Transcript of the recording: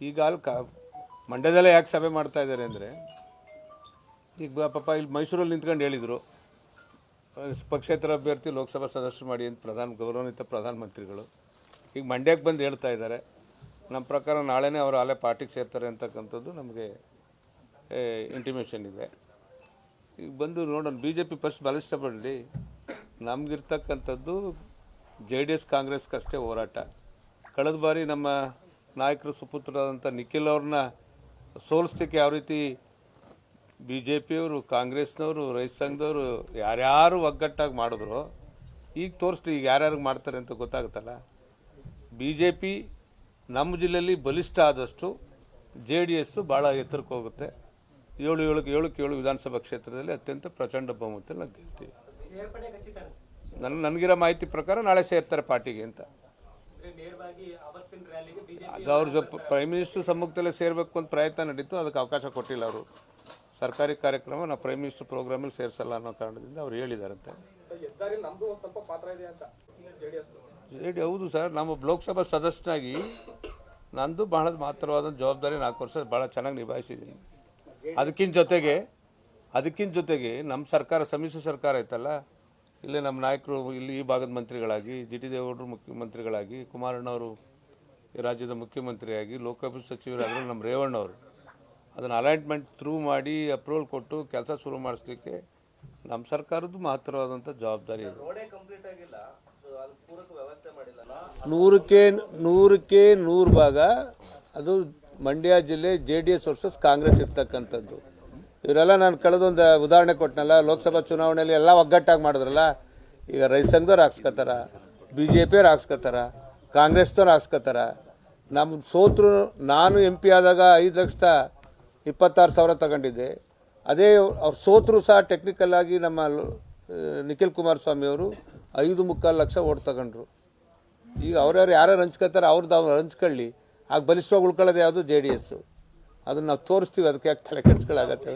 ಈಗ ಮಂಡ್ಯದಲ್ಲೇ ಯಾಕೆ ಸಭೆ ಮಾಡ್ತಾ ಇದ್ದಾರೆ ಅಂದರೆ, ಈಗ ಪಾಪ ಇಲ್ಲಿ ಮೈಸೂರಲ್ಲಿ ನಿಂತ್ಕೊಂಡು ಹೇಳಿದರು ಪಕ್ಷೇತರ ಅಭ್ಯರ್ಥಿ ಲೋಕಸಭಾ ಸದಸ್ಯರು ಮಾಡಿ ಅಂತ ಗೌರವಾನ್ವಿತ ಪ್ರಧಾನಮಂತ್ರಿಗಳು. ಈಗ ಮಂಡ್ಯಕ್ಕೆ ಬಂದು ಹೇಳ್ತಾ ಇದ್ದಾರೆ. ನಮ್ಮ ಪ್ರಕಾರ ನಾಳೆನೇ ಅವರು ಅಲ್ಲೇ ಪಾರ್ಟಿಗೆ ಸೇರ್ತಾರೆ ಅಂತಕ್ಕಂಥದ್ದು ನಮಗೆ ಇಂಟಿಮೇಷನ್ ಇದೆ. ಈಗ ಬಂದು ನೋಡೋಣ, BJP ಫಸ್ಟ್ ಬಲಿಷ್ಠ ಬರಲಿ. ನಮಗಿರ್ತಕ್ಕಂಥದ್ದು JDS ಕಾಂಗ್ರೆಸ್ಗಷ್ಟೇ ಹೋರಾಟ. ಕಳೆದ ಬಾರಿ ನಮ್ಮ ನಾಯಕರು ಸುಪುತ್ರರಾದಂಥ ನಿಖಿಲ್ ಅವ್ರನ್ನ ಸೋಲಿಸ್ಲಿಕ್ಕೆ ಯಾವ ರೀತಿ BJPಯವರು, ಕಾಂಗ್ರೆಸ್ನವರು, ರೈತ ಸಂಘದವರು ಯಾರ್ಯಾರು ಒಗ್ಗಟ್ಟಾಗಿ ಮಾಡಿದ್ರು, ಈಗ ತೋರಿಸ್ಲಿ ಈಗ ಯಾರ್ಯಾರಿಗೆ ಮಾಡ್ತಾರೆ ಅಂತ ಗೊತ್ತಾಗುತ್ತಲ್ಲ. BJP ನಮ್ಮ ಜಿಲ್ಲೆಯಲ್ಲಿ ಬಲಿಷ್ಠ ಆದಷ್ಟು JDS ಭಾಳ ಎತ್ತರಕ್ಕೆ ಹೋಗುತ್ತೆ. 7 ವಿಧಾನಸಭಾ ಕ್ಷೇತ್ರದಲ್ಲಿ ಅತ್ಯಂತ ಪ್ರಚಂಡ ಬಹುಮತದಲ್ಲಿ ನಾವು ಗೆಲ್ತೀವಿ. ನನಗಿರೋ ಮಾಹಿತಿ ಪ್ರಕಾರ ನಾಳೆ ಸೇರ್ತಾರೆ ಪಾರ್ಟಿಗೆ ಅಂತ. ಅದು ಅವ್ರ ಪ್ರೈಮ್ ಮಿನಿಸ್ಟರ್ ಸಮ್ಮುಖದಲ್ಲೇ ಸೇರಬೇಕು ಅಂತ ಪ್ರಯತ್ನ ನಡೀತು, ಅದಕ್ಕೆ ಅವಕಾಶ ಕೊಟ್ಟಿಲ್ಲ ಅವರು. ಸರ್ಕಾರಿ ಕಾರ್ಯಕ್ರಮ ನಾವು ಪ್ರೈಮ್ ಮಿನಿಸ್ಟರ್ ಪ್ರೋಗ್ರಾಮಲ್ಲಿ ಸೇರಿಸಲ್ಲ ಅನ್ನೋ ಕಾರಣದಿಂದ ಅವ್ರು ಹೇಳಿದಾರಂತೆ. ಹೌದು ಸರ್, ನಮ್ಮ ಲೋಕಸಭಾ ಸದಸ್ಯನಾಗಿ ನಂದು ಬಹಳ ಮಹತ್ತರವಾದ ಜವಾಬ್ದಾರಿ 4 ವರ್ಷ ಭಾಳ ಚೆನ್ನಾಗಿ ನಿಭಾಯಿಸಿದ್ದೀನಿ. ಅದಕ್ಕಿಂತ ಜೊತೆಗೆ ನಮ್ಮ ಸರ್ಕಾರ, ಸಮ್ಮಿಶ್ರ ಸರ್ಕಾರ ಐತಲ್ಲ, ಇಲ್ಲೇ ನಮ್ಮ ನಾಯಕರು ಇಲ್ಲಿ ಈ ಭಾಗದ ಮಂತ್ರಿಗಳಾಗಿ, GT ದೇವೇಗೌಡರು ಮುಖ್ಯಮಂತ್ರಿಗಳಾಗಿ, ಕುಮಾರಣ್ಣವರು ಈ ರಾಜ್ಯದ ಮುಖ್ಯಮಂತ್ರಿಯಾಗಿ, ಲೋಕಾಭಿವೃದ್ಧಿ ಸಚಿವರಾದರು ನಮ್ಮ ರೇವಣ್ಣವರು, ಅದನ್ನು ಅಲೈನ್ಮೆಂಟ್ ಥ್ರೂ ಮಾಡಿ ಅಪ್ರೂವಲ್ ಕೊಟ್ಟು ಕೆಲಸ ಶುರು ಮಾಡಿಸ್ಲಿಕ್ಕೆ ನಮ್ಮ ಸರ್ಕಾರದ್ದು ಮಹತ್ತರವಾದಂಥ ಜವಾಬ್ದಾರಿ ಇದೆ. 100ಕ್ಕೆ 100 ಭಾಗ ಅದು ಮಂಡ್ಯ ಜಿಲ್ಲೆ JDS ವರ್ಸಸ್ ಕಾಂಗ್ರೆಸ್ ಇರ್ತಕ್ಕಂಥದ್ದು. ಇವರೆಲ್ಲ ನಾನು ಕಳೆದೊಂದು ಉದಾಹರಣೆ ಕೊಟ್ಟನಲ್ಲ, ಲೋಕಸಭಾ ಚುನಾವಣೆಯಲ್ಲಿ ಎಲ್ಲ ಒಗ್ಗಟ್ಟಾಗಿ ಮಾಡಿದ್ರಲ್ಲ. ಈಗ ರೈತ ಸಂಘದವ್ರು ಹಾಕ್ಸ್ಕೊತಾರ, BJPಯವ್ರು ಹಾಕ್ಸ್ಕೊತಾರ, ಕಾಂಗ್ರೆಸ್ದವ್ರು ಹಾಕ್ಸ್ಕೊತಾರ. ನಮ್ಮ ಸೋತರು, ನಾನು MP ಆದಾಗ 5,26,000 ತಗೊಂಡಿದ್ದೆ. ಅದೇ ಅವ್ರು ಸೋತರು ಸಹ ಟೆಕ್ನಿಕಲ್ ಆಗಿ ನಮ್ಮ ನಿಖಿಲ್ ಕುಮಾರಸ್ವಾಮಿಯವರು 5.25 ಲಕ್ಷ ಓಟ್ ತಗೊಂಡ್ರು. ಈಗ ಅವ್ರ್ಯಾರು ಯಾರು ಹಂಚ್ಕೋತಾರೆ ಅವ್ರದ್ದು ಅವ್ರು ಹಂಚ್ಕೊಳ್ಳಿ. ಆಗ ಬಲಿಷ್ಠವಾಗಿ ಉಳ್ಕೊಳ್ಳೋದು ಯಾವುದು JDS. ಅದನ್ನು ನಾವು ತೋರಿಸ್ತೀವಿ, ಅದಕ್ಕೆ ಯಾಕೆ ತಲೆ ಕೆಡಿಸ್ಕೊಳ್ಳಾಗತ್ತೆ.